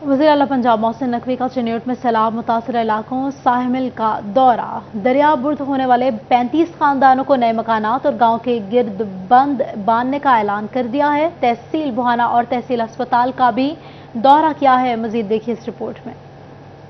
वज़ीर आला पंजाब मोहसिन नकवी का चिन्योट में सैलाब मुतासर इलाकों साहिमिल का दौरा। दरिया बुर्द होने वाले 35 खानदानों को नए मकानात और गांव के गिर्द बंद बांधने का ऐलान कर दिया है। तहसील बुहाना और तहसील अस्पताल का भी दौरा किया है। मजीद देखिए इस रिपोर्ट में।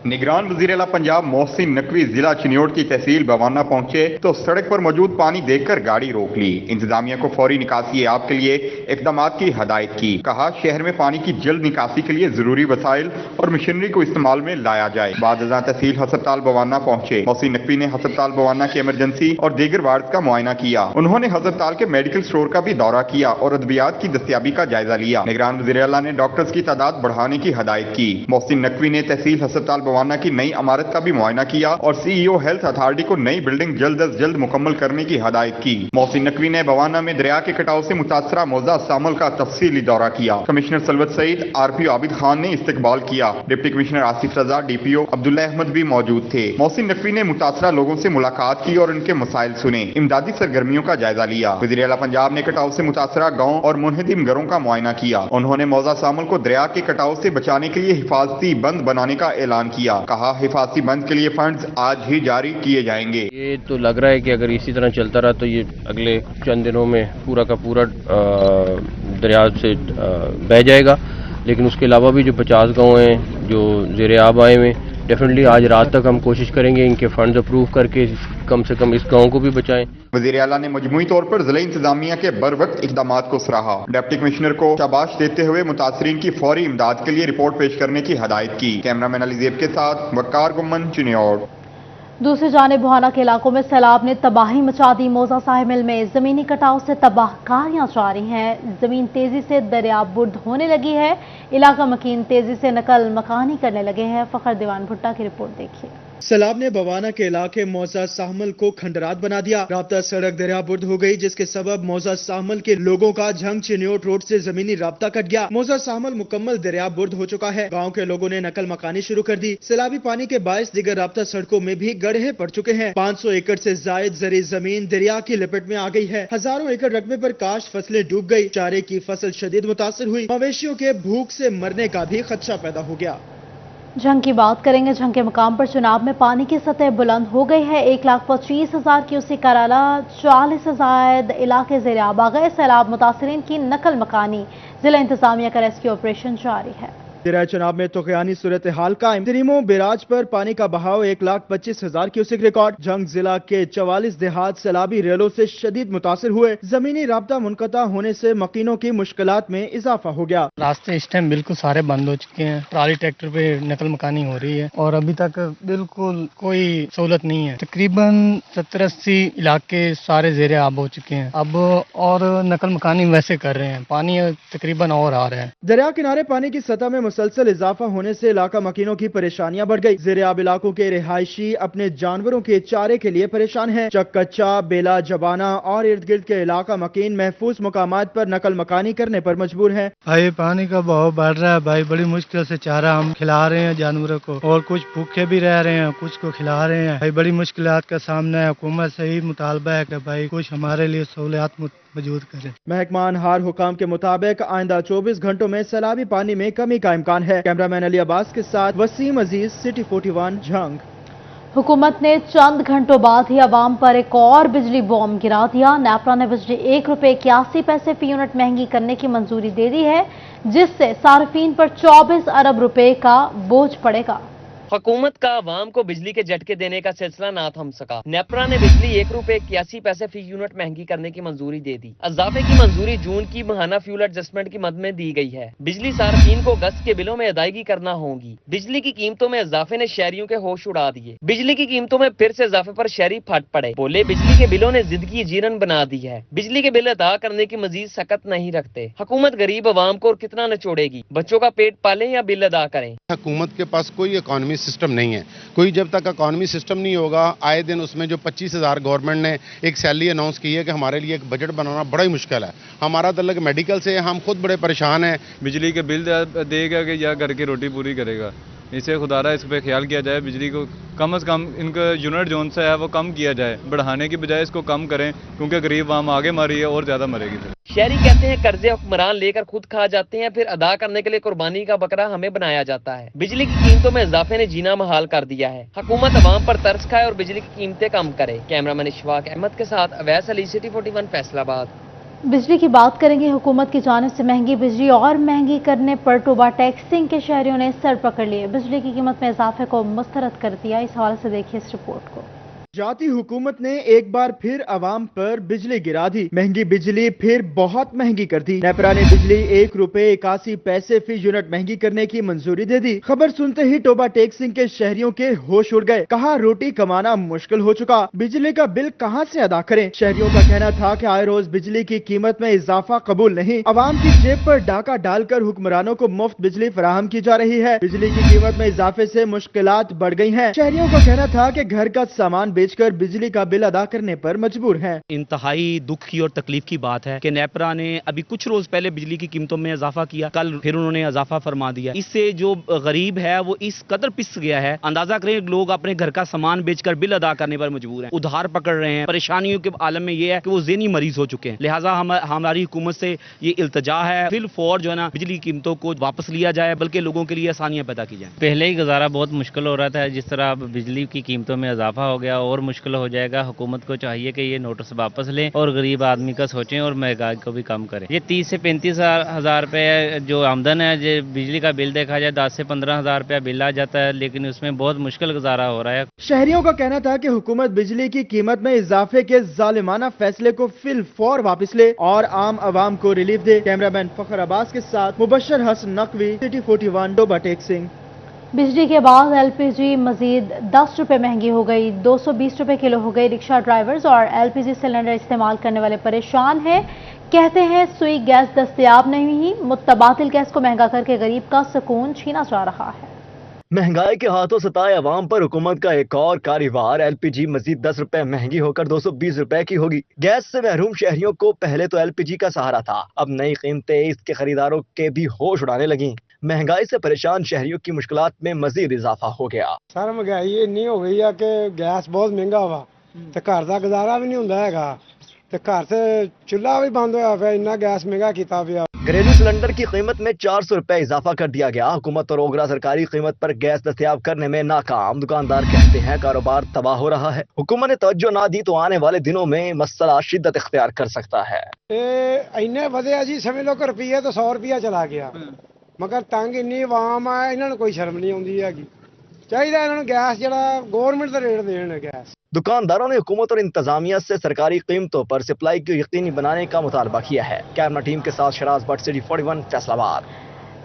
निगरान वज़ीर आला पंजाब मोहसिन नकवी जिला चिन्योट की तहसील बवाना पहुंचे तो सड़क पर मौजूद पानी देखकर गाड़ी रोक ली। इंतजामिया को फौरी निकासी आब के लिए इकदाम की हदायत की। कहा शहर में पानी की जल्द निकासी के लिए जरूरी वसाइल और मशीनरी को इस्तेमाल में लाया जाए। बाद तहसील हस्पताल बवाना पहुंचे मोहसिन नकवी ने हस्पताल बवाना के इमरजेंसी और दीगर वार्ड का मुआयना किया। उन्होंने हस्पताल के मेडिकल स्टोर का भी दौरा किया और अद्वियात की दस्तियाबी का जायजा लिया। निगरान वज़ीर आला ने डॉक्टर्स की तादाद बढ़ाने की हदायत की। मोहसिन नकवी ने तहसील हस्पताल बवाना की नई इमारत का भी मुआयना किया और सीईओ हेल्थ अथॉरिटी को नई बिल्डिंग जल्द अज जल्द मुकम्मल करने की हदायत की। मोहसिन नकवी ने बवाना में दरिया के कटाव से मुतासरा मौजा सामल का तफसीली दौरा किया। कमिश्नर सलवत सईद, आरपीओ आबिद खान ने इस्तकबाल किया। डिप्टी कमिश्नर आसिफ रजा, डीपीओ अब्दुल्ला अहमद भी मौजूद थे। मोहसिन नकवी ने मुतासरा लोगों से मुलाकात की और उनके मसाइल सुने। इमदादी सरगर्मियों का जायजा लिया। वज़ीर आला पंजाब ने कटाव से मुतासरा गाँव और मुनहदिम घरों का मुआयना किया। उन्होंने मौजा सामल को दरिया के कटाव से बचाने के लिए हिफाजती बंद बनाने का ऐलान किया। कहा हिफाजती बंद के लिए फंड्स आज ही जारी किए जाएंगे। ये तो लग रहा है कि अगर इसी तरह चलता रहा तो ये अगले चंद दिनों में पूरा का पूरा दरिया से बह जाएगा। लेकिन उसके अलावा भी जो 50 गाँव हैं जो ज़ेरे आब आए हुए, डेफिनेटली आज रात तक हम कोशिश करेंगे इनके फंड्स अप्रूव करके कम से कम इस गाँव को भी बचाएं। वज़ीर आला ने मजमूई तौर पर ज़िला इंतजामिया के बर वक्त इक़दाम को सराहा। डिप्टी कमिश्नर को शाबाश देते हुए मुतासरीन की फौरी इमदाद के लिए रिपोर्ट पेश करने की हदायत की। कैमरामैन अली ज़ेब के साथ वकार गुम्मन, चिन्योट। दूसरी जानिब बुहाना के इलाकों में सैलाब ने तबाही मचा दी। मौजा साहिमिल में जमीनी कटाव से तबाहकारियां जारी हैं। जमीन तेजी से दरिया बुर्द होने लगी है। इलाका मकीन तेजी से नकल मकानी करने लगे हैं। फखर दीवान भुट्टा की रिपोर्ट देखिए। सैलाब ने बवाना के इलाके मौजा साहमल को खंडरात बना दिया। राब्ता सड़क दरिया बुर्द हो गई, जिसके सबब मौजा साहमल के लोगों का झंग चिन्योट रोड से जमीनी राब्ता कट गया। मौजा साहमल मुकम्मल दरिया बुर्द हो चुका है। गांव के लोगों ने नकल मकानी शुरू कर दी। सैलाबी पानी के बायस दीगर राब्ता सड़कों में भी गड्ढे पड़ चुके हैं। 500 एकड़ से जायद जरी जमीन दरिया की लपेट में आ गई है। हजारों एकड़ रकबे पर काश्त फसलें डूब गई। चारे की फसल शदीद मुतासर हुई। मवेशियों के भूख से मरने का भी खदशा पैदा हो गया। जंग की बात करेंगे। जंग के मुकाम पर चुनाव में पानी की सतह बुलंद हो गई है। 1,25,000 क्यूसेक कराला 40 से ज्यादा इलाके ज़ेरे आब आ गए। सैलाब मुतासरीन की नकल मकानी। जिला इंतजामिया का रेस्क्यू ऑपरेशन जारी है। जिला चुनाव में तुगयानी सूरत हाल कायम। तरीमो बैराज पर पानी का बहाव 1,25,000 क्यूसेक रिकॉर्ड। जंग जिला के 44 देहात सैलाबी रेलों से शदीद मुतासर हुए। जमीनी राब्ता मुनक़ता होने से मकीनों की मुश्किलात में इजाफा हो गया। रास्ते इस टाइम बिल्कुल सारे बंद हो चुके हैं। ट्राली ट्रैक्टर पे नकल मकानी हो रही है और अभी तक बिल्कुल कोई सहूलत नहीं है। तकरीबन 70-80 इलाके सारे ज़ेरे आब हो चुके हैं अब, और नकल मकानी वैसे कर रहे हैं। पानी तकरीबन और आ रहा है। दरिया किनारे पानी की सतह में मुसलसल इजाफा होने से इलाका मकीनों की परेशानियां बढ़ गई। ज़ेरे आब इलाकों के रिहायशी अपने जानवरों के चारे के लिए परेशान हैं। चक्कच्चा, बेला, जबाना और इर्द गिर्द के इलाका मकीन महफूज मुकामात पर नकल मकानी करने पर मजबूर हैं। भाई पानी का बहाव बढ़ रहा है भाई, बड़ी मुश्किल से चारा हम खिला रहे हैं जानवरों को, और कुछ भूखे भी रह रहे हैं, कुछ को खिला रहे हैं। भाई बड़ी मुश्किलात का सामना है। हुकूमत से ही मुतालबा है कि भाई कुछ हमारे लिए सहूलियात मौजूद करें। महकमा अनहार हुकाम के मुताबिक आइंदा 24 घंटों में सैलाबी पानी में कमी का इम्कान है। कैमरामैन अली अब्बास के साथ वसीम अजीज, सिटी 41, झंग। हुकूमत ने चंद घंटों बाद ही अवाम पर एक और बिजली बॉम्ब गिरा दिया। नेपरा ने बिजली ₹1.81 फी यूनिट महंगी करने की मंजूरी दे दी है, जिससे सार्फिन पर 24 अरब रुपए का बोझ पड़ेगा। हुकूमत का अवाम को बिजली के झटके देने का सिलसिला ना थम सका। नेपरा ने बिजली ₹1.81 फी यूनिट महंगी करने की मंजूरी दे दी। इजाफे की मंजूरी जून की माहाना फ्यूल एडजस्टमेंट की मद में दी गई है। बिजली सार्फिन को अगस्त के बिलों में अदायगी करना होगी। बिजली की कीमतों में इजाफे ने शहरियों के होश उड़ा दिए। बिजली की कीमतों में फिर से इजाफे पर शहरी फट पड़े। बोले बिजली के बिलों ने जिंदगी जीरन बना दी है। बिजली के बिल अदा करने की मजीद सकत नहीं रखते। हुकूमत गरीब अवाम को और कितना नचोड़ेगी। बच्चों का पेट पालें या बिल अदा करें। हुकूमत के पास कोई इकॉनमी सिस्टम नहीं है। कोई जब तक इकॉनमी सिस्टम नहीं होगा, आए दिन उसमें जो 25,000 गवर्नमेंट ने एक सैलरी अनाउंस की है कि हमारे लिए एक बजट बनाना बड़ा ही मुश्किल है। हमारा तल्लक मेडिकल से, हम खुद बड़े परेशान हैं। बिजली के बिल देगा कि या घर की रोटी पूरी करेगा, इसे खुदारा इस पे ख्याल किया जाए। बिजली को कम अज़ कम इनका यूनिट जोन से है वो कम किया जाए, बढ़ाने की बजाय इसको कम करें, क्योंकि गरीब आवाम आगे मरी है और ज़्यादा मरेगी फिर। शहरी कहते हैं कर्जे हुक्मरान लेकर खुद खा जाते हैं, फिर अदा करने के लिए कुर्बानी का बकरा हमें बनाया जाता है। बिजली की कीमतों में इजाफे ने जीना महाल कर दिया है। हुकूमत अवाम पर तरस खाए और बिजली की कीमतें कम करे। कैमरामैन इशफाक अहमद के साथ अवैस अली, सिटी 41 फैसलाबाद। बिजली की बात करेंगे। हुकूमत की जानिब से महंगी बिजली और महंगी करने पर टोबा टैक्सिंग के शहरियों ने सर पकड़ लिए। बिजली की कीमत में इजाफे को मुस्तरद कर दिया। इस हवाले से देखिए इस रिपोर्ट को। जाती हुकूमत ने एक बार फिर अवाम पर बिजली गिरा दी। महंगी बिजली फिर बहुत महंगी कर दी। नेपरा ने बिजली 1 रुपए 81 पैसे फी यूनिट महंगी करने की मंजूरी दे दी। खबर सुनते ही टोबा टैक्सिंग के शहरियों के होश उड़ गए। कहा रोटी कमाना मुश्किल हो चुका, बिजली का बिल कहां से अदा करें। शहरियों का कहना था कि आए रोज बिजली की कीमत में इजाफा कबूल नहीं। अवाम की जेब पर डाका डालकर हुक्मरानों को मुफ्त बिजली फराहम की जा रही है। बिजली की कीमत में इजाफे से मुश्किलात बढ़ गई है। शहरियों का कहना था कि घर का सामान बेचकर बिजली का बिल अदा करने पर मजबूर हैं। इंतहाई दुख की और तकलीफ की बात है कि नेपरा ने अभी कुछ रोज पहले बिजली की कीमतों में इजाफा किया, कल फिर उन्होंने इजाफा फरमा दिया। इससे जो गरीब है वो इस कदर पिस गया है, अंदाजा करें लोग अपने घर का सामान बेचकर बिल अदा करने पर मजबूर हैं, उधार पकड़ रहे हैं। परेशानियों के आलम में ये है कि वो ज़हनी मरीज हो चुके हैं। लिहाजा हमारी हुकूमत से ये इल्तजा है फिल फौर जो है ना बिजली की कीमतों को वापस लिया जाए, बल्कि लोगों के लिए आसानियां पैदा की जाए। पहले ही गुजारा बहुत मुश्किल हो रहा था, जिस तरह अब बिजली की कीमतों में इजाफा हो गया और मुश्किल हो जाएगा। हुकूमत को चाहिए कि ये नोटिस वापस लें और गरीब आदमी का सोचें और महंगाई को भी कम करें। ये 30 से 35 हज़ार रुपये जो आमदन है, जो बिजली का बिल देखा जाए 10 से 15 हज़ार रुपया बिल आ जाता है, लेकिन उसमें बहुत मुश्किल गुजारा हो रहा है। शहरियों का कहना था कि हुकूमत बिजली की कीमत में इजाफे के जालिमाना फैसले को फिल फौर वापस ले और आम आवाम को रिलीफ दे। कैमरामैन फखर अब्बास के साथ मुबशर हसन नकवी, सिटी 41 टोबा टैक्सिंग। बिजली के बाद एलपीजी मजीद 10 रुपए महंगी हो गई, 220 रुपए किलो हो गई। रिक्शा ड्राइवर्स और एलपीजी सिलेंडर इस्तेमाल करने वाले परेशान हैं। कहते हैं सुई गैस दस्तयाब नहीं हुई। मुतबादिल गैस को महंगा करके गरीब का सुकून छीना जा रहा है। महंगाई के हाथों सताए अवाम पर हुकूमत का एक और कारीवार। एलपीजी मजीद 10 रुपए महंगी होकर 220 रुपए की होगी। गैस से महरूम शहरियों को पहले तो एलपीजी का सहारा था, अब नई कीमतें इसके खरीदारों के भी होश उड़ाने लगी। महंगाई से परेशान शहरियों की मुश्किलात में मजीद इजाफा हो गया। सर महंगाई इन्नी हो गई है कि गैस बहुत महंगा हुआ तो घर का गुजारा भी नहीं होता हैगा, तो घर से चूल्हा भी बंद होया पिया, इन्ना गैस महंगा किया पिया। घरेलू सिलेंडर की कीमत में 400 रुपए इजाफा कर दिया गया। हुकूमत और ओगरा सरकारी कीमत पर गैस दस्तयाब करने में नाकाम। दुकानदार कहते हैं कारोबार तबाह हो रहा है। हुकूमत ने तवज्जो ना दी तो आने वाले दिनों में मसला शिद्दत इख्तियार कर सकता है। इन्ने वधिया जी समझ लो कि रुपये तो 100 रुपया चला गया, मगर तंग इन्नी आवाम है, इन्होंने कोई शर्म नहीं आती हैगी। चाहिए इन्होंने गैस जरा गवर्नमेंट का रेट देने गैस। दुकानदारों ने हुकूमत और इंतजामिया से सरकारी कीमतों पर सप्लाई को यकीनी बनाने का मुतालबा किया है। कैमरा टीम के साथ शराज भट्ट, सिटी 41 फैसलाबाद।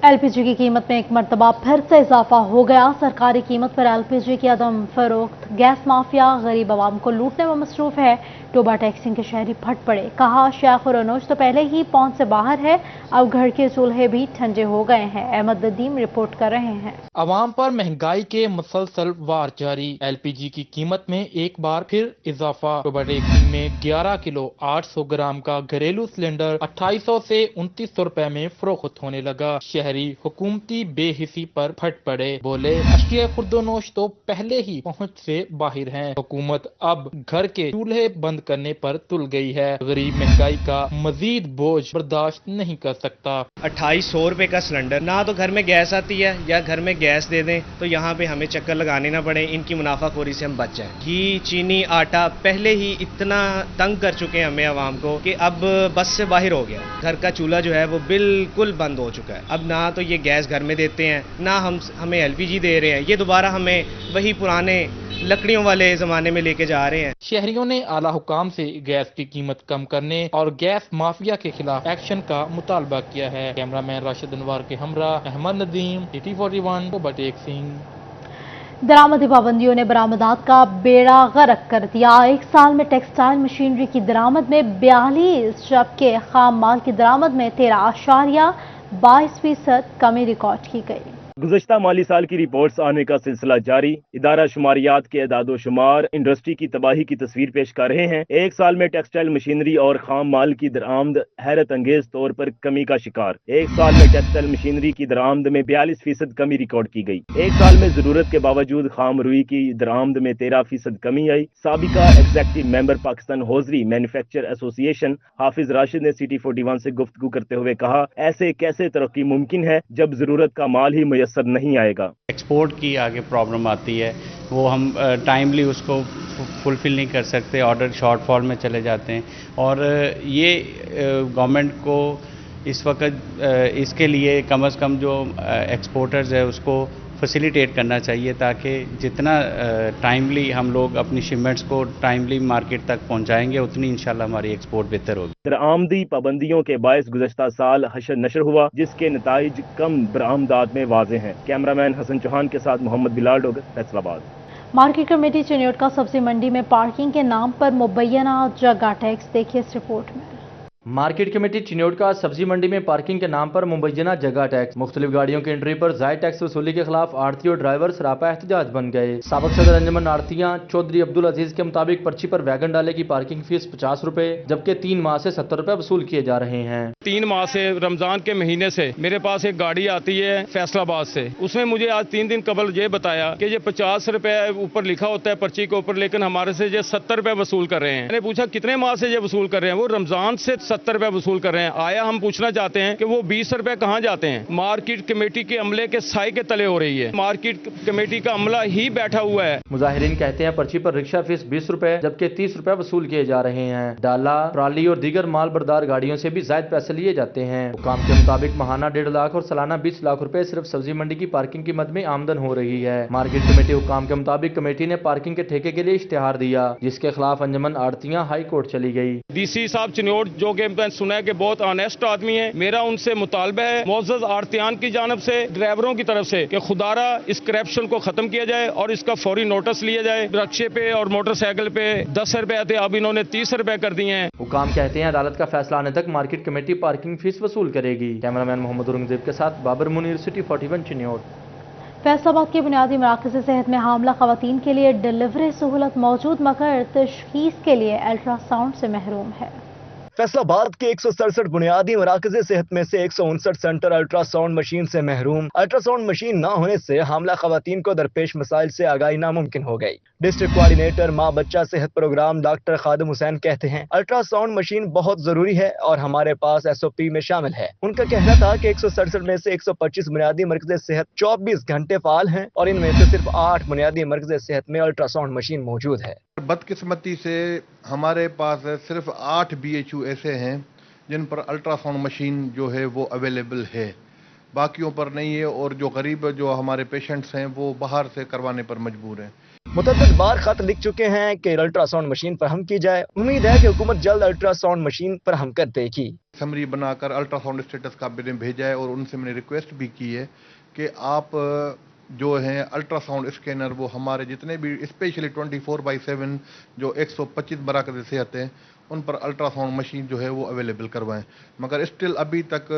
एलपीजी की कीमत में एक मरतबा फिर से इजाफा हो गया। सरकारी कीमत पर एलपीजी की अदम फरोख्त, गैस माफिया गरीब आवाम को लूटने में मसरूफ है। टोबा टैक्सिंग के शहरी फट पड़े। कहा शेख और अनोज तो पहले ही पहुंच से बाहर है, अब घर के चूल्हे भी ठंडे हो गए हैं। अहमद नदीम रिपोर्ट कर रहे हैं। अवाम पर महंगाई के मुसलसल वार जारी। एलपीजी की कीमत में एक बार फिर इजाफा। टोबा टैक्सिंग में 11 किलो 800 ग्राम का घरेलू सिलेंडर 2800 से 2900 रुपए में फरोख्त होने लगा। शहरी हुकूमती बेहिसी पर फट पड़े। बोले अशिया खुर्दोनोश तो पहले ही पहुंच से बाहर हैं। हुकूमत अब घर के चूल्हे बंद करने पर तुल गई है। गरीब महंगाई का मजीद बोझ बर्दाश्त नहीं कर सकता। 2800 रुपए का सिलेंडर, ना तो घर में गैस आती है या घर में गैस दे दें तो यहाँ पे हमें चक्कर लगाने ना पड़े, इनकी मुनाफाखोरी से हम बच जाएं। घी, चीनी, आटा पहले ही इतना तंग कर चुके हैं हमें आवाम को कि अब बस से बाहर हो गया। घर का चूल्हा जो है वो बिल्कुल बंद हो चुका है। अब ना तो ये गैस घर में देते हैं, ना हमें एलपीजी दे रहे हैं। ये दोबारा हमें वही पुराने लकड़ियों वाले जमाने में लेके जा रहे हैं। शहरियों ने आला हुकाम से गैस की कीमत कम करने और गैस माफिया के खिलाफ एक्शन का मुतालबा किया है। कैमरामैन राशिद अनवर के हमरा अहमद नदीम, सिटी 41 टोबा टैक्सिंग। दरामदी पाबंदियों ने बरामदात का बेड़ा गर्क कर दिया। एक साल में टेक्सटाइल मशीनरी की दरामद में 42, जबकि खाम माल की दरामद में 13.22% कमी रिकॉर्ड की गई। गुज़श्ता माली साल की रिपोर्ट्स आने का सिलसिला जारी। इदारा शुमारियात के एदाद शुमार इंडस्ट्री की तबाही की तस्वीर पेश कर रहे हैं। एक साल में टेक्सटाइल मशीनरी और खाम माल की दरामद हैरत अंगेज तौर पर कमी का शिकार। एक साल में टेक्सटाइल मशीनरी की दरामद में 42% कमी रिकॉर्ड की गई। एक साल में जरूरत के बावजूद खाम रुई की दरामद में 13% कमी आई। साबिका executive member Pakistan hosiery manufacture association Hafiz Rashid ने सिटी 41 से गुफ्तगू करते हुए कहा, ऐसे कैसे तरक्की मुमकिन है जब जरूरत का माल ही मुयस्सर नहीं आएगा। एक्सपोर्ट की आगे प्रॉब्लम आती है, वो हम टाइमली उसको फुलफिल नहीं कर सकते, ऑर्डर शॉर्टफॉल में चले जाते हैं। और ये गवर्नमेंट को इस वक्त इसके लिए कम से कम जो एक्सपोर्टर्स है उसको फैसिलिटेट करना चाहिए, ताकि जितना टाइमली हम लोग अपनी शिपमेंट्स को टाइमली मार्केट तक पहुंचाएंगे उतनी इंशाल्लाह हमारी एक्सपोर्ट बेहतर होगी। दरामदी पाबंदियों के बायस गुज़श्ता साल हशर नशर हुआ, जिसके नताइज कम बरामदात में वाज़े हैं। कैमरामैन हसन चौहान के साथ मोहम्मद बिलाल डोगर, फैसलाबाद। मार्केट कमेटी चिन्योट का सब्जी मंडी में पार्किंग के नाम पर मुबैना जगह टैक्स, देखिए इस रिपोर्ट में। मार्केट कमेटी चिन्योट का सब्जी मंडी में पार्किंग के नाम पर मुबैना जगह टैक्स, मुख्तलिफ गाड़ियों की एंट्री पर जायद टैक्स वसूली के खिलाफ आड़ती और ड्राइवर सरापा एहतजाज बन गए। साबिक सदर अंजुमन आड़तियां चौधरी अब्दुल अजीज के मुताबिक पर्ची पर वैगन डाले की पार्किंग फीस 50 रुपए, जबकि 3 माह से 70 रुपए वसूल किए जा रहे हैं। 3 माह से रमजान के महीने से मेरे पास एक गाड़ी आती है फैसलाबाद से, उसने मुझे आज 3 दिन कबल ये बताया कि ये 50 रुपए ऊपर लिखा होता है पर्ची के ऊपर, लेकिन हमारे से ये 70 रुपए वसूल कर रहे हैं। मैंने पूछा कितने माह से ये वसूल कर रहे हैं, वो रमजान से 70 रुपए वसूल कर रहे हैं। आया हम पूछना चाहते हैं कि वो 20 रुपए कहाँ जाते हैं। मार्केट कमेटी के अमले के साए के तले हो रही है, मार्केट कमेटी का अमला ही बैठा हुआ है। मुजाहिरीन कहते हैं पर्ची पर रिक्शा फीस 20 रुपए जबकि 30 रुपए वसूल किए जा रहे हैं। डाला, ट्राली और दीगर माल बरदार गाड़ियों से भी जायद पैसे लिए जाते हैं। हुकाम के मुताबिक माहाना 1.5 लाख और सालाना 20 लाख रुपए सिर्फ सब्जी मंडी की पार्किंग की मद में आमदन हो रही है। मार्केट कमेटी हुकाम के मुताबिक कमेटी ने पार्किंग के ठेके के लिए इश्तिहार दिया, जिसके खिलाफ अंजुमन आड़तियां हाई कोर्ट चली गई। डीसी साहब चिन्योट जो कि मैंने सुना है कि बहुत ऑनेस्ट आदमी है, मेरा उनसे मुतालबा है मोअज़्ज़ज़ आड़तियान की जानब से, ड्राइवरों की तरफ से, कि खुदारा इस करप्शन को खत्म किया जाए और इसका फौरी नोटिस लिया जाए। रक्शे पे और मोटरसाइकिल पे 10 रुपए थे, अब इन्होंने 30 रुपए कर दिए हैं। हुकाम कहते हैं अदालत का फैसला आने तक मार्केट कमेटी पार्किंग फीस वसूल करेगी। कैमरामैन मोहम्मद औरंगजेब के साथ बाबर मुनीर, सिटी 41 चिन्योट। फैसलाबाद के बुनियादी मराकज़ सेहत में हामला खवातीन के लिए डिलीवरी सहूलत मौजूद, मगर तशखीस के लिए अल्ट्रासाउंड से महरूम है। फैसलाबाद के 167 बुनियादी मराकज़ सेहत में से 159 सेंटर अल्ट्रासाउंड मशीन से महरूम। अल्ट्रासाउंड मशीन न होने से हामला खवातीन को दरपेश मसाइल से आगाही नामुमकिन हो गई। डिस्ट्रिक्ट कोऑर्डिनेटर माँ बच्चा सेहत प्रोग्राम डॉक्टर खादिम हुसैन कहते हैं अल्ट्रासाउंड मशीन बहुत जरूरी है और हमारे पास SOP में शामिल है। उनका कहना था कि 167 में से 125 बुनियादी मरकज़ सेहत 24 घंटे फाल हैं और इनमें से सिर्फ 8 बुनियादी मरकज़ सेहत में अल्ट्रासाउंड मशीन मौजूद है। बदकिस्मती से हमारे पास सिर्फ 8 BHU ऐसे हैं जिन पर अल्ट्रासाउंड मशीन जो है वो अवेलेबल है, बाकियों पर नहीं है। और जो गरीब जो हमारे पेशेंट्स हैं वो बाहर से करवाने पर मजबूर हैं। मुतअद्दिद बार खत लिख चुके हैं कि अल्ट्रासाउंड मशीन फराहम की जाए। उम्मीद है कि हुकूमत जल्द अल्ट्रासाउंड मशीन फराहम कर देगी। समरी बनाकर अल्ट्रासाउंड स्टेटस का भेजा है और उनसे मैंने रिक्वेस्ट भी की है कि आप जो हैं अल्ट्रासाउंड स्कैनर वो हमारे जितने भी स्पेशली 24/7 जो 125 मराकज़ सेहत हैं उन पर अल्ट्रासाउंड मशीन जो है वो अवेलेबल करवाएं। मगर स्टिल अभी तक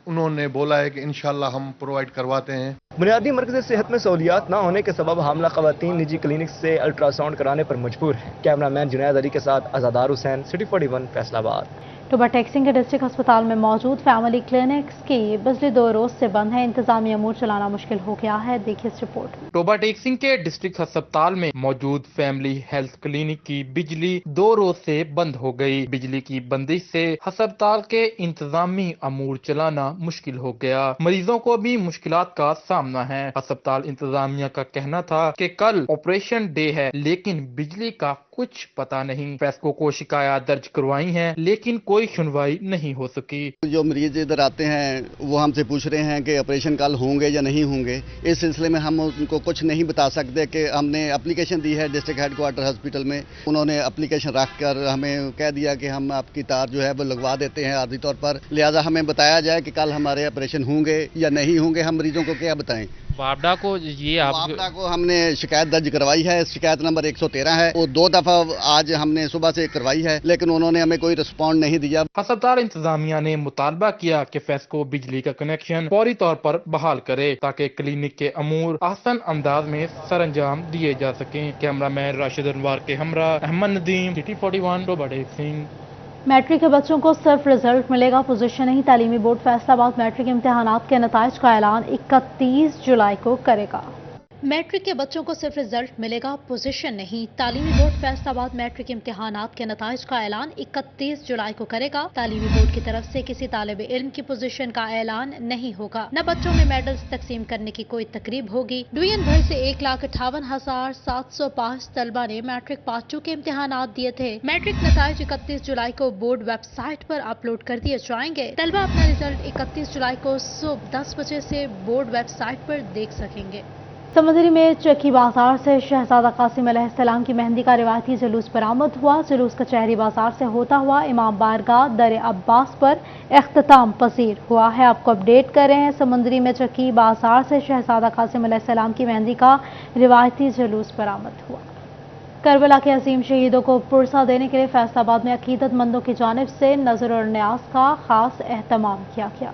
उन्होंने बोला है कि इंशाल्लाह हम प्रोवाइड करवाते हैं। बुनियादी मरकज़ सेहत में सहूलियात न होने के सबब हामला खवातीन निजी क्लिनिक से अल्ट्रासाउंड कराने पर मजबूर है। कैमरामैन जुनैद अली के साथ आज़ादार हुसैन, सिटी 41 फैसलाबाद। टोबा टेक्सिंग के डिस्ट्रिक्ट अस्पताल में मौजूद फैमिली क्लिनिक्स की बिजली 2 रोज से बंद है। इंतजामी अमूर चलाना मुश्किल हो गया है, देखिए इस रिपोर्ट में। टोबा टेक्सिंग के डिस्ट्रिक्ट अस्पताल में मौजूद फैमिली हेल्थ क्लिनिक की बिजली 2 रोज से बंद हो गई। बिजली की बंदिश से अस्पताल के इंतजामी अमूर चलाना मुश्किल हो गया। मरीजों को भी मुश्किलात का सामना है। अस्पताल इंतजामिया का कहना था कि कल ऑपरेशन डे है, लेकिन बिजली का कुछ पता नहीं। फैसको को शिकायत दर्ज करवाई हैं, लेकिन कोई सुनवाई नहीं हो सकी। जो मरीज इधर आते हैं वो हमसे पूछ रहे हैं कि ऑपरेशन कल होंगे या नहीं होंगे। इस सिलसिले में हम उनको कुछ नहीं बता सकते कि हमने एप्लीकेशन दी है डिस्ट्रिक्ट हेडक्वार्टर हॉस्पिटल में। उन्होंने एप्लीकेशन रख कर हमें कह दिया कि हम आपकी तार जो है वो लगवा देते हैं आर्जी तौर पर, लिहाजा हमें बताया जाए कि कल हमारे ऑपरेशन होंगे या नहीं होंगे। हम मरीजों को क्या बताएं। वापडा को ये आप वापडा को हमने शिकायत दर्ज करवाई है, शिकायत नंबर 113 है। वो 2 दफा आज हमने सुबह से करवाई है, लेकिन उन्होंने हमें कोई रिस्पॉन्ड नहीं दिया। अस्पताल इंतजामिया ने मुतालबा किया कि फेस्को बिजली का कनेक्शन फौरी तौर पर बहाल करे ताकि क्लिनिक के अमूर आसान अंदाज में सरंजाम दिए जा सकें। कैमरामैन राशिद अनवर के हमरा Ahmad Nadeem, city 41 Robert Singh. Matric के बच्चों को सिर्फ रिजल्ट मिलेगा, पोजीशन नहीं। तालीमी बोर्ड फैसलाबाद मैट्रिक इम्तिहानात के नताइज का ऐलान 31 जुलाई को करेगा। मैट्रिक के बच्चों को सिर्फ रिजल्ट मिलेगा, पोजीशन नहीं। तालीमी बोर्ड फैसलाबाद मैट्रिक इम्तिहानात के नताइज का ऐलान 31 जुलाई को करेगा। तालीमी बोर्ड की तरफ से किसी तालिब इल्म की पोजीशन का ऐलान नहीं होगा, न बच्चों में मेडल्स तकसीम करने की कोई तकरीब होगी। डिवीजन भर से 1,58,705 तलबा ने मैट्रिक पार्ट 2 के इम्तिहानात दिए थे। मैट्रिक नताइज 31 जुलाई को बोर्ड वेबसाइट पर अपलोड कर दिए जाएंगे। तलबा अपना रिजल्ट 31 जुलाई को सुबह 10 बजे से बोर्ड वेबसाइट पर देख सकेंगे। समंदरी में चक्की बाजार से शहजादा कासिम अलैहिस्सलाम की मेहंदी का रिवायती जुलूस बरामद हुआ। जुलूस कचहरी बाजार से होता हुआ इमाम बारगाह दर अब्बास पर इख्तिताम पसीर हुआ है। आपको अपडेट कर रहे हैं, समंदरी में चक्की बाजार से शहजादा कासिम अलैहिस्सलाम की मेहंदी का रिवायती जुलूस बरामद हुआ। करबला के अजीम शहीदों को पुरसा देने के लिए फैसलाबाद में अकीदतमंदों की जानिब से नजर और न्याज का खास एहतमाम किया गया।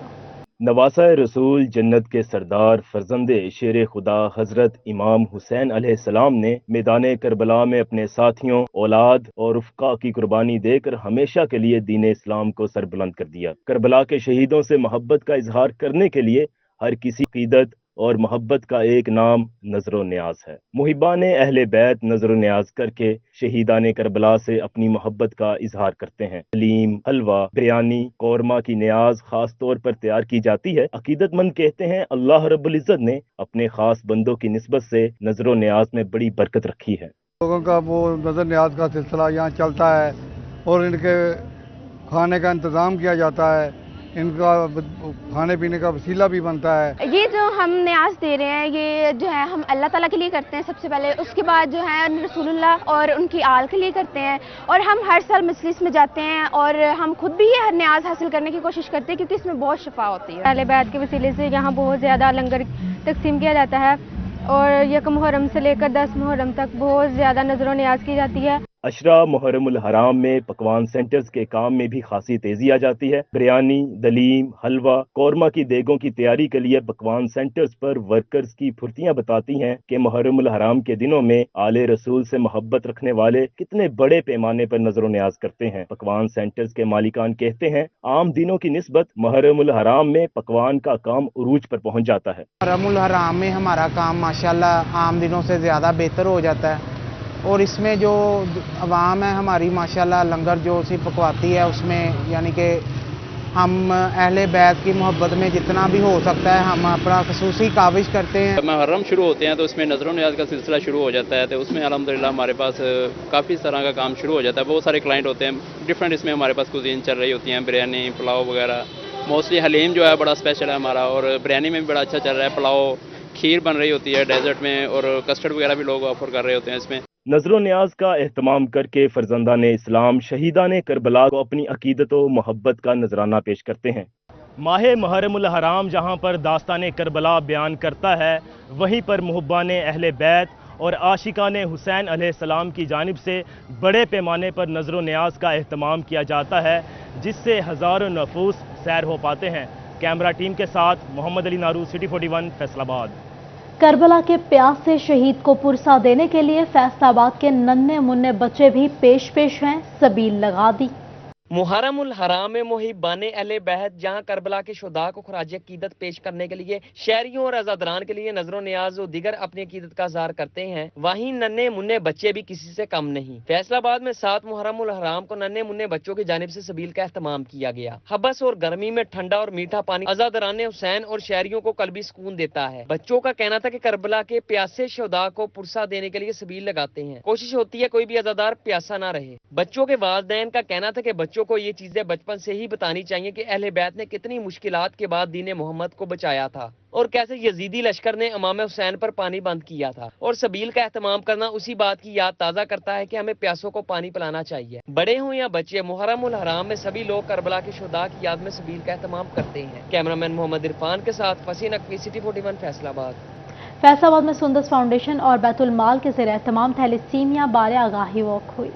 नवासा रसूल जन्नत के सरदार फर्जंदे शेर खुदा हजरत इमाम हुसैन अलैहिस्सलाम ने मैदान करबला में अपने साथियों, औलाद और रुफ़क़ा की कुर्बानी देकर हमेशा के लिए दीन इस्लाम को सरबुलंद कर दिया। करबला के शहीदों से मोहब्बत का इजहार करने के लिए हर किसी अक़ीदत और मोहब्बत का एक नाम नजर न्याज है। मुहिबान अहले बैत नजर न्याज करके शहीदान करबला से अपनी मोहब्बत का इजहार करते हैं। हलीम, हलवा, बिरयानी, कौरमा की न्याज खास तौर पर तैयार की जाती है। अकीदतमंद कहते हैं अल्लाह रब्बुल इज़्ज़त ने अपने खास बंदों की निस्बत से नजर न्याज में बड़ी बरकत रखी है। लोगों का वो नजर न्याज का सिलसिला यहाँ चलता है और इनके खाने का इंतजाम किया जाता है, इनका खाने पीने का वसीला भी बनता है। ये जो हम न्याज दे रहे हैं ये जो है हम अल्लाह ताला के लिए करते हैं सबसे पहले, उसके बाद जो है रसूलुल्लाह और उनकी आल के लिए करते हैं। और हम हर साल मजलिस में जाते हैं और हम खुद भी ये न्याज हासिल करने की कोशिश करते हैं क्योंकि इसमें बहुत शफा होती है। अहले बैत के वसीले से यहाँ बहुत ज़्यादा लंगर तकसीम किया जाता है और 1 मुहर्रम से लेकर 10 मुहर्रम तक बहुत ज़्यादा नजर न्याज की जाती है। अशरा मुहर्रमुल हराम में पकवान सेंटर्स के काम में भी खासी तेजी आ जाती है। बिरयानी, दलीम, हलवा, कौरमा की देगों की तैयारी के लिए पकवान सेंटर्स पर वर्कर्स की फुर्तियां बताती हैं कि मुहर्रमुल हराम के दिनों में आले रसूल से मोहब्बत रखने वाले कितने बड़े पैमाने पर नजर न्याज करते हैं। पकवान सेंटर्स के मालिकान कहते हैं आम दिनों की निस्बत मुहर्रमुल हराम में पकवान का काम उरूज पर पहुँच जाता है। मुहर्रमुल हराम में हमारा काम माशाल्लाह आम दिनों से ज्यादा बेहतर हो जाता है और इसमें जो अवाम है हमारी माशाल्लाह लंगर जो सी पकवाती है उसमें यानी कि हम अहले बैत की मोहब्बत में जितना भी हो सकता है हम अपना खसूसी काविश करते हैं। मुहर्रम शुरू होते हैं तो उसमें नजर न्याज का सिलसिला शुरू हो जाता है, तो उसमें अल्हम्दुलिल्लाह हमारे पास काफ़ी तरह का काम शुरू हो जाता है। बहुत सारे क्लाइंट होते हैं, डिफरेंट इसमें हमारे पास कुजीन चल रही होती हैं, बिरयानी, पुलाव वगैरह। मोस्टली हलीम जो है बड़ा स्पेशल है हमारा और बिरयानी में भी बड़ा अच्छा चल रहा है। पुलाव, खीर बन रही होती है डेजर्ट में और कस्टर्ड वगैरह भी लोग ऑफर कर रहे होते हैं इसमें। नजर न्याज का एहतमाम करके फरजंदान इस्लाम शहीदान करबला को अपनी अकीदत व मोहब्बत का नजराना पेश करते हैं। माह मुहर्रमुल हराम जहाँ पर दास्तान करबला बयान करता है, वहीं पर मुहब्बान अहले बैत और आशिकान हुसैन अलैहिस्सलाम की जानिब से बड़े पैमाने पर नजर न्याज का एहतमाम किया जाता है, जिससे हज़ारों नफूस सैर हो पाते हैं। कैमरा टीम के साथ मोहम्मद अली नारू, सिटी 41 फैसलाबाद। करबला के प्यासे शहीद को पुरसा देने के लिए फैसलाबाद के नन्हे मुन्ने बच्चे भी पेश हैं, सबील लगा दी। मुहर्रमुल हराम में मुहिबान अहले बैत जहां करबला के शुहदा को खराज अकीदत पेश करने के लिए शहरियों और आजादरान के लिए नजर न्याज और दीगर अपनी अकीदत का इज़हार करते हैं, वहीं नन्हे मुन्ने बच्चे भी किसी से कम नहीं। फैसलाबाद में 7 मुहर्रमुल हराम को नन्हे मुन्ने बच्चों की जानिब से सबील का एहतमाम किया गया। हबस और गर्मी में ठंडा और मीठा पानी आजादरान हुसैन और शहरियों को कल्बी सुकून देता है। बच्चों का कहना था कि करबला के प्यासे शुहदा को पुरसा देने के लिए सबील लगाते हैं, कोशिश होती है कोई भी आजादार प्यासा ना रहे। बच्चों के वालिदैन का कहना था कि बच्चों को ये चीजें बचपन से ही बतानी चाहिए कि अहले बैत ने कितनी मुश्किलात के बाद दीन मोहम्मद को बचाया था और कैसे यजीदी लश्कर ने इमाम हुसैन पर पानी बंद किया था। और सबील का एहतमाम करना उसी बात की याद ताज़ा करता है कि हमें प्यासों को पानी पिलाना चाहिए। बड़े हों या बच्चे, मुहर्रमुल हराम में सभी लोग करबला के शुहदा की याद में सबील का एहतमाम करते हैं। कैमरामैन मोहम्मद इरफान के साथ फसीन नकवी, सिटी 41 फैसलाबाद। फैसलाबाद में सुंदस फाउंडेशन और बैतुल माल के ज़रिए तमाम थैलेसीमिया बारे आगाही वॉक हुई।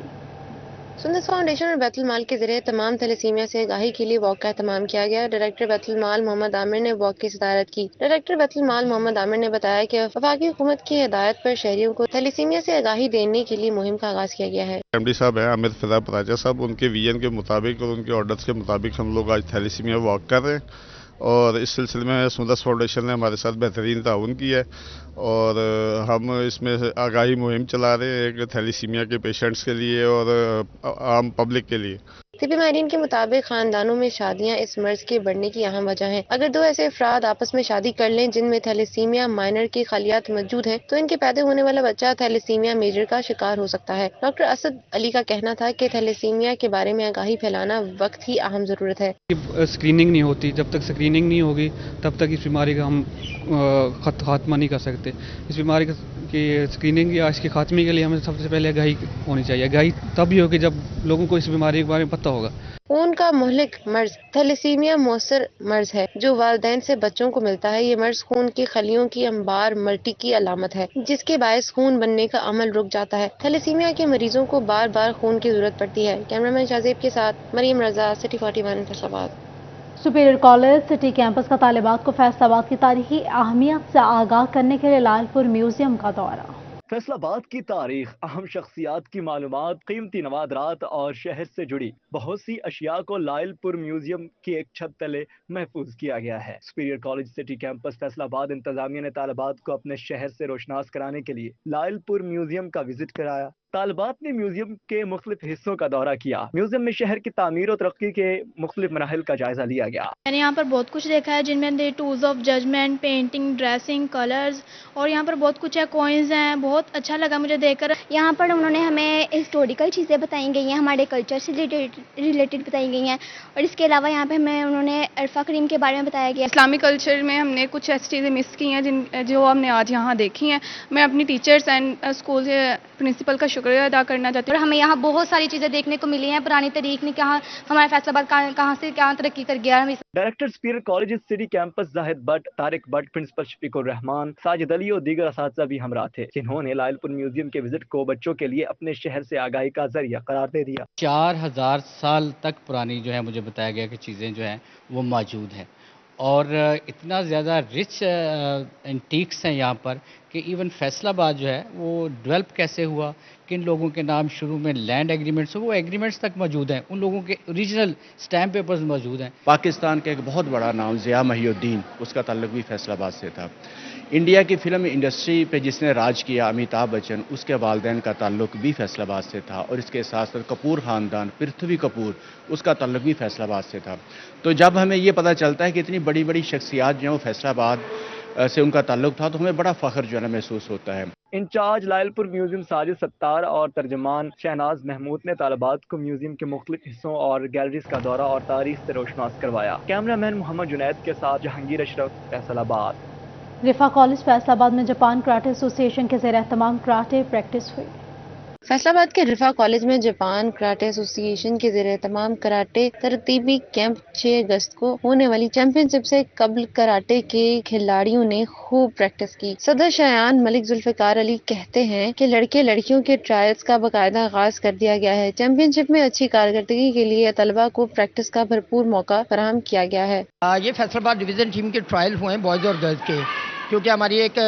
सुंदस फाउंडेशन और बैतुल माल के जरिए तमाम थैलेसीमिया से आगाही के लिए वॉक का एहतमाम किया गया। डायरेक्टर बैतुल माल मोहम्मद आमिर ने वॉक की सदारत की। डायरेक्टर बैतुल माल मोहम्मद आमिर ने बताया कि वफाकी हुकूमत की हिदायत पर शहरियों को थैलेसीमिया से आगाही देने के लिए मुहिम का आगाज किया गया है। एमडी साहब हैं अमित फिजा पराजा साहब, उनके विजन के मुताबिक और उनके ऑर्डर्स के मुताबिक हम लोग आज थैलेसीमिया वॉक कर रहे हैं और इस सिलसिले में सुंदस फाउंडेशन ने हमारे साथ बेहतरीन ताउन किया है और हम इसमें आगाही मुहिम चला रहे हैं एक थैलेसीमिया के पेशेंट्स के लिए और आम पब्लिक के लिए। तिब्बी माहिरीन के मुताबिक खानदानों में शादियां इस मर्ज के बढ़ने की अहम वजह है। अगर दो ऐसे अफराद आपस में शादी कर लें जिनमें थैलेसीमिया माइनर की खलियात मौजूद हैं, तो इनके पैदा होने वाला बच्चा थैलेसीमिया मेजर का शिकार हो सकता है। डॉक्टर असद अली का कहना था कि थैलेसीमिया के बारे में आगाही फैलाना वक्त की अहम जरूरत है। स्क्रीनिंग नहीं होती, जब तक स्क्रीनिंग नहीं होगी तब तक इस बीमारी का हम खात्मा नहीं कर सकते। इस बीमारी की स्क्रीनिंग या इसके खात्मे के लिए हमें सबसे पहले आगाही होनी चाहिए। आगाही तभी होगी जब लोगों को इस बीमारी के बारे में पता होगा। खून का मुहलिक मर्ज थैलेसीमिया मौसर मर्ज है जो वालिदैन से बच्चों को मिलता है। ये मर्ज खून की खलियों की अंबार मल्टी की अलामत है जिसके बायस खून बनने का अमल रुक जाता है। थैलेसीमिया के मरीजों को बार बार खून की जरूरत पड़ती है। कैमरामैन शाहजेब के साथ Maryam Raza, city 41 Faisalabad. Superior college city campus का तालिबात को फैसलाबाद की तारीखी अहमियत से आगाह करने के लिए लालपुर म्यूजियम का दौरा। फैसलाबाद की तारीख, अहम शख्सियात की मालूमात, कीमती नवादरात और शहर से जुड़ी बहुत सी अशिया को लालपुर म्यूजियम की एक छत तले महफूज किया गया है। Superior college city campus Faisalabad इंतजामिया ने तालिबात को अपने शहर से रोशनास कराने के लिए लालपुर म्यूजियम का विजिट कराया। तालिबात ने म्यूजियम के मुख्तलिफ हिस्सों का दौरा किया। म्यूजियम में शहर की तामीर और तरक्की के मुख्तलिफ मराहिल का जायजा लिया गया। मैंने यहाँ पर बहुत कुछ देखा है जिनमें tools of judgement, painting, dressing, colours और यहाँ पर बहुत कुछ है, कॉइन्स हैं। बहुत अच्छा लगा मुझे देखकर। यहाँ पर उन्होंने हमें हिस्टोरिकल चीज़ें बताई गई हैं, हमारे कल्चर से रिलेटेड बताई गई हैं और इसके अलावा यहाँ पे हमें उन्होंने अरफा करीम के बारे में बताया गया। इस्लामिक कल्चर में हमने कुछ ऐसी चीज़ें मिस की हैं जो हमने आज यहाँ देखी हैं। मैं अपनी टीचर्स एंड स्कूल के प्रिंसिपल का शुक्रिया अदा करना चाहती हूँ। और हमें यहाँ बहुत सारी चीज़ें देखने को मिली हैं। पुरानी तारीख ने कहाँ हमारा फैसलाबाद कहाँ से कहाँ तरक्की कर गया। Director Superior college city campus Zahid Bhatt, Tariq Bhatt, principal Shafiqur Rehman, Sajid Ali और दीगर असातिज़ा भी हमरा थे जिन्होंने लालपुर म्यूजियम के विजिट को बच्चों के लिए अपने शहर से आगाही का जरिया करार दे दिया। 4000 साल तक पुरानी जो है मुझे बताया गया कि चीज़ें जो हैं वो मौजूद हैं और इतना ज़्यादा रिच एंटीक्स हैं यहाँ पर कि इवन फैसलाबाद जो है वो डेवलप कैसे हुआ, किन लोगों के नाम शुरू में लैंड एग्रीमेंट्स वो एग्रीमेंट्स तक मौजूद हैं, उन लोगों के ओरिजिनल स्टैम्प पेपर्स मौजूद हैं। पाकिस्तान का एक बहुत बड़ा नाम ज़िया महिउद्दीन, उसका ताल्लुक भी फैसलाबाद से था। इंडिया की फिल्म इंडस्ट्री पे जिसने राज किया अमिताभ बच्चन, उसके वालिदैन का ताल्लुक भी फैसलाबाद से था और इसके साथ साथ कपूर ख़ानदान, पृथ्वी कपूर, उसका ताल्लुक भी फैसलाबाद से था। तो जब हमें ये पता चलता है कि इतनी बड़ी बड़ी शख्सियात जो हैं वो फैसलाबाद से उनका ताल्लुक था तो हमें बड़ा फ़ख्र जो है महसूस होता है। इंचार्ज लालपुर म्यूजियम साजिद सत्तार और तर्जमान शहनाज महमूद ने तालिबात को म्यूजियम के मुख्तलिफ हिस्सों और गैलरीज का दौरा और तारीख से रोशनास करवाया। कैमरामैन मोहम्मद जुनैद के साथ जहांगीर अशरफ, फैसलाबाद। रिफा कॉलेज फैसलाबाद में जापान कराटे एसोसिएशन के ज़रिए तमाम कराटे प्रैक्टिस हुई। फैसलाबाद के रिफा कॉलेज में जापान कराटे एसोसिएशन के जरिए तमाम कराटे तरतीबी कैंप 6 अगस्त को होने वाली चैंपियनशिप से कबल कराटे के खिलाड़ियों ने खूब प्रैक्टिस की। सदर शायान मलिक जुल्फिकार अली कहते हैं कि लड़के लड़कियों के ट्रायल्स का बाकायदा आगाज कर दिया गया है। चैंपियनशिप में अच्छी कारकर्दगी के लिए तलबा को प्रैक्टिस का भरपूर मौका फराहम किया गया है। ये फैसलाबाद डिवीजन टीम के ट्रायल हुए हैं बॉयज और गर्ल्स के, क्योंकि हमारी एक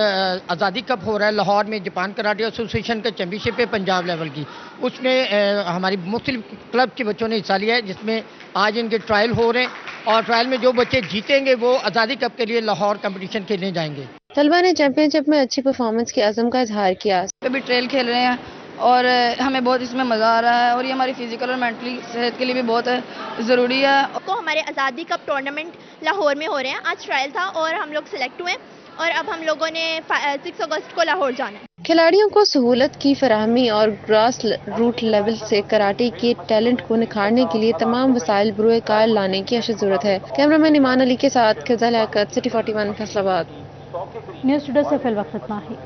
आज़ादी कप हो रहा है लाहौर में, जापान कराटे एसोसिएशन का चैंपियनशिप है पंजाब लेवल की, उसमें हमारी मुख्तलिफ क्लब के बच्चों ने हिस्सा लिया है जिसमें आज इनके ट्रायल हो रहे हैं और ट्रायल में जो बच्चे जीतेंगे वो आज़ादी कप के लिए लाहौर कंपटीशन खेलने जाएंगे। तलबा ने चैंपियनशिप में अच्छी परफॉर्मेंस के अज़म का इजहार किया। अभी ट्रेल खेल रहे हैं और हमें बहुत इसमें मज़ा आ रहा है और ये हमारी फिजिकल और मेंटली सेहत के लिए भी बहुत ज़रूरी है। तो हमारे आज़ादी कप टूर्नामेंट लाहौर में हो रहे हैं, आज ट्रायल था और हम लोग सिलेक्ट हुए और अब हम लोगों ने 6 अगस्त को लाहौर जाना है। खिलाड़ियों को सहूलत की फराहमी और ग्रास रूट लेवल से कराटे के टैलेंट को निखारने के लिए तमाम वसाइल बरूए कार लाने की अशद जरूरत है। कैमरामैन ईमान अली के साथ Khiza Liaquat, city 41 Faisalabad. News today से फिल वक्त इतना ही।